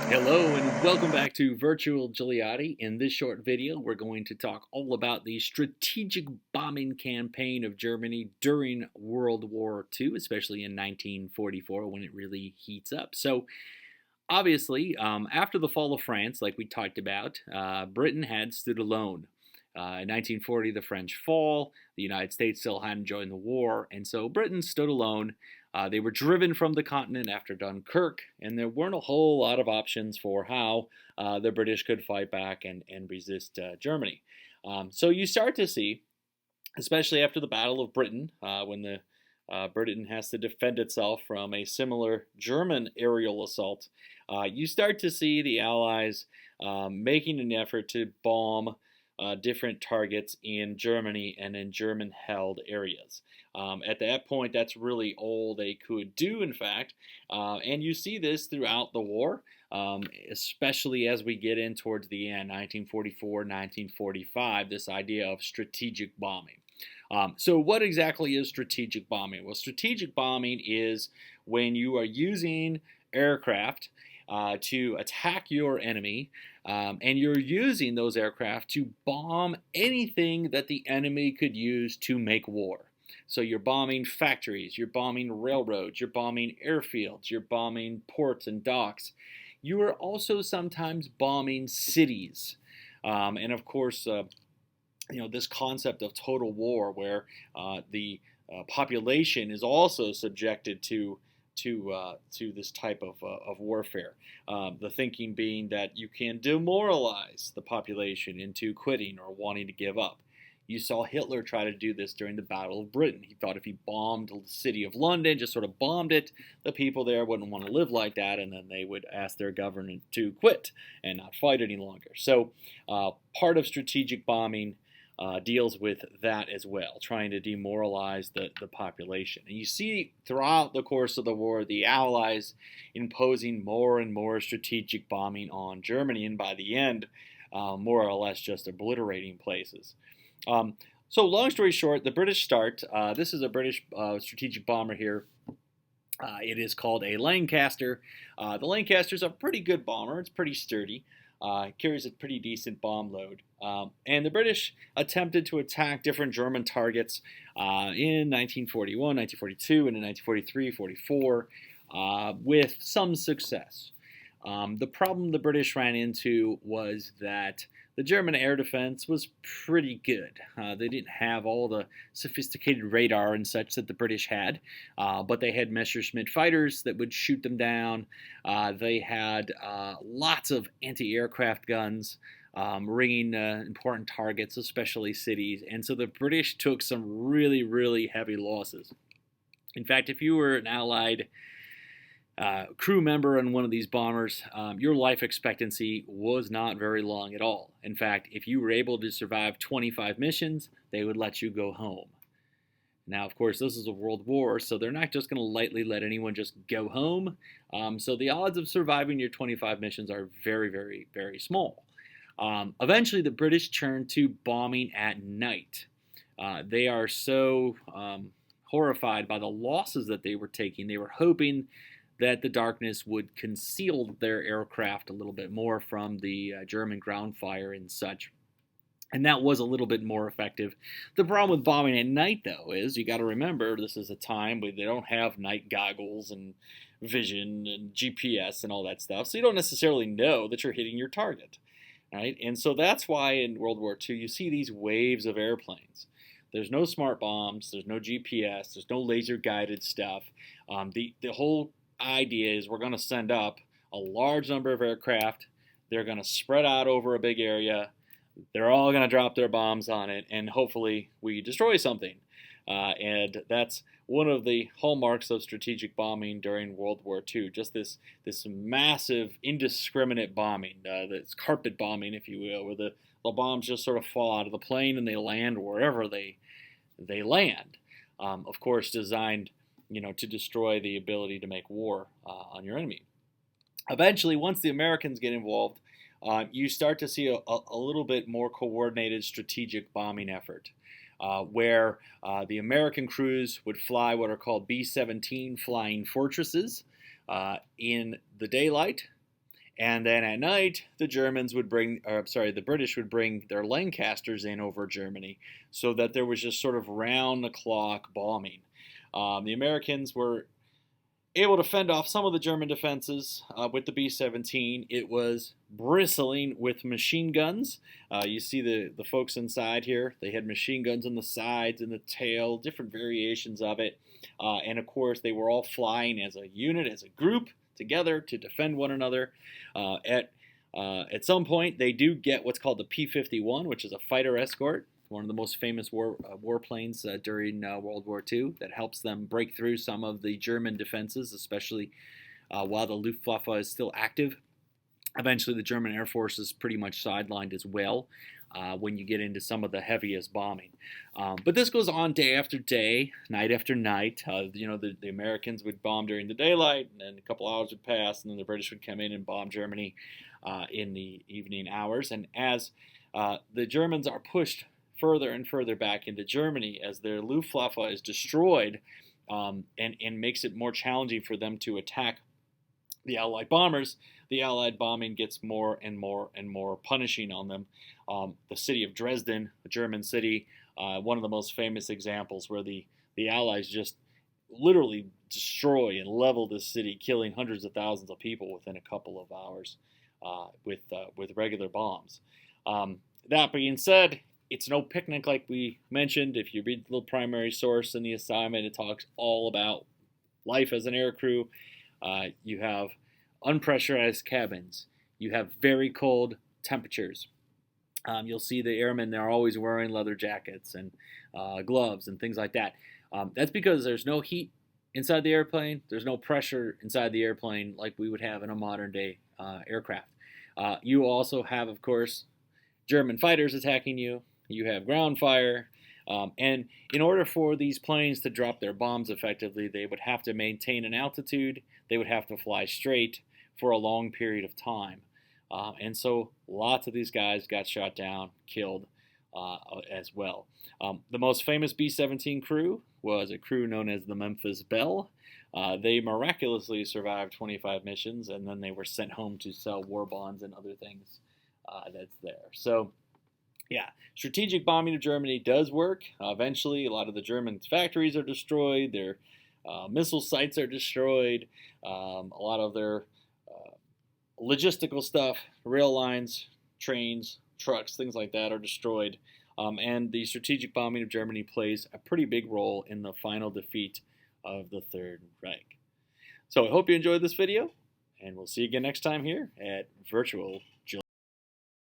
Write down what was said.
Hello and welcome back to Virtual Giuliani. In this short video, we're going to talk all about the strategic bombing campaign of Germany during World War II, especially in 1944 when it really heats up. So, obviously, after the fall of France, like we talked about, Britain had stood alone. In 1940, the French fall. The United States still hadn't joined the war, and so Britain stood alone. They were driven from the continent after Dunkirk, and there weren't a whole lot of options for how the British could fight back and resist Germany. So you start to see, especially after the Battle of Britain, when the Britain has to defend itself from a similar German aerial assault, you start to see the Allies making an effort to bomb different targets in Germany and in German held areas. At that point, that's really all they could do, in fact. And you see this throughout the war, especially as we get in towards the end, 1944, 1945, this idea of strategic bombing. So what exactly is strategic bombing? Well, strategic bombing is when you are using aircraft to attack your enemy, and you're using those aircraft to bomb anything that the enemy could use to make war. So you're bombing factories, you're bombing railroads, you're bombing airfields, you're bombing ports and docks. You are also sometimes bombing cities. And of course, this concept of total war, where the population is also subjected to this type of warfare. The thinking being that you can demoralize the population into quitting or wanting to give up. You saw Hitler try to do this during the Battle of Britain. He thought if he bombed the city of London, just sort of bombed it, the people there wouldn't want to live like that, and then they would ask their government to quit and not fight any longer. So part of strategic bombing deals with that as well, trying to demoralize the population. And you see throughout the course of the war, the Allies imposing more and more strategic bombing on Germany, and by the end, more or less just obliterating places. So long story short, the British start. This is a British strategic bomber here. It is called a Lancaster. The Lancaster is a pretty good bomber. It's pretty sturdy. Carries a pretty decent bomb load. And the British attempted to attack different German targets in 1941, 1942, and in 1943, 44 with some success. The problem the British ran into was that the German air defense was pretty good. They didn't have all the sophisticated radar and such that the British had, but they had Messerschmitt fighters that would shoot them down. They had lots of anti-aircraft guns ringing important targets, especially cities. And so the British took some really, really heavy losses. In fact, if you were an Allied crew member on one of these bombers, your life expectancy was not very long at all. In fact, if you were able to survive 25 missions, they would let you go home. Now, of course, this is a world war, so they're not just going to lightly let anyone just go home. So the odds of surviving your 25 missions are very, very, very small. Eventually, the British turned to bombing at night. They are so horrified by the losses that they were taking. They were hoping that the darkness would conceal their aircraft a little bit more from the German ground fire and such. And that was a little bit more effective. The problem with bombing at night, though, is you got to remember this is a time where they don't have night goggles and vision and GPS and all that stuff, so you don't necessarily know that you're hitting your target, right? And so that's why in World War II you see these waves of airplanes. There's no smart bombs, there's no GPS, there's no laser-guided stuff. The whole idea is we're going to send up a large number of aircraft. They're going to spread out over a big area. They're all going to drop their bombs on it, and hopefully we destroy something. And that's one of the hallmarks of strategic bombing during World War II. Just this massive, indiscriminate bombing, this carpet bombing, if you will, where the bombs just sort of fall out of the plane and they land wherever they land. Of course, designed to destroy the ability to make war on your enemy. Eventually, once the Americans get involved, you start to see a little bit more coordinated strategic bombing effort, where the American crews would fly what are called B-17 flying fortresses in the daylight, And then at night, the British would bring their Lancasters in over Germany, so that there was just sort of round-the-clock bombing. The Americans were able to fend off some of the German defenses with the B-17. It was bristling with machine guns. You see the folks inside here. They had machine guns on the sides and the tail, different variations of it. And of course, they were all flying as a unit, as a group, together to defend one another. At some point, they do get what's called the P-51, which is a fighter escort, one of the most famous warplanes during World War II, that helps them break through some of the German defenses, especially while the Luftwaffe is still active. Eventually, the German Air Force is pretty much sidelined as well when you get into some of the heaviest bombing. But this goes on day after day, night after night. The Americans would bomb during the daylight, and then a couple hours would pass, and then the British would come in and bomb Germany in the evening hours. And as the Germans are pushed further and further back into Germany, as their Luftwaffe is destroyed, and makes it more challenging for them to attack the Allied bombers, the Allied bombing gets more and more and more punishing on them. The city of Dresden, a German city, one of the most famous examples where the Allies just literally destroy and level this city, killing hundreds of thousands of people within a couple of hours with regular bombs. That being said, it's no picnic like we mentioned. If you read the little primary source in the assignment, it talks all about life as an aircrew. You have unpressurized cabins. You have very cold temperatures. You'll see the airmen, they're always wearing leather jackets and gloves and things like that. That's because there's no heat inside the airplane. There's no pressure inside the airplane like we would have in a modern day aircraft. You also have, of course, German fighters attacking you. You have ground fire. And in order for these planes to drop their bombs effectively, they would have to maintain an altitude. They would have to fly straight for a long period of time. And so lots of these guys got shot down, killed as well. The most famous B-17 crew was a crew known as the Memphis Belle. They miraculously survived 25 missions, and then they were sent home to sell war bonds and other things that's there. So, yeah, strategic bombing of Germany does work. Eventually, a lot of the German factories are destroyed. Their missile sites are destroyed. A lot of their logistical stuff, rail lines, trains, trucks, things like that are destroyed. And the strategic bombing of Germany plays a pretty big role in the final defeat of the Third Reich. So I hope you enjoyed this video, and we'll see you again next time here at Virtual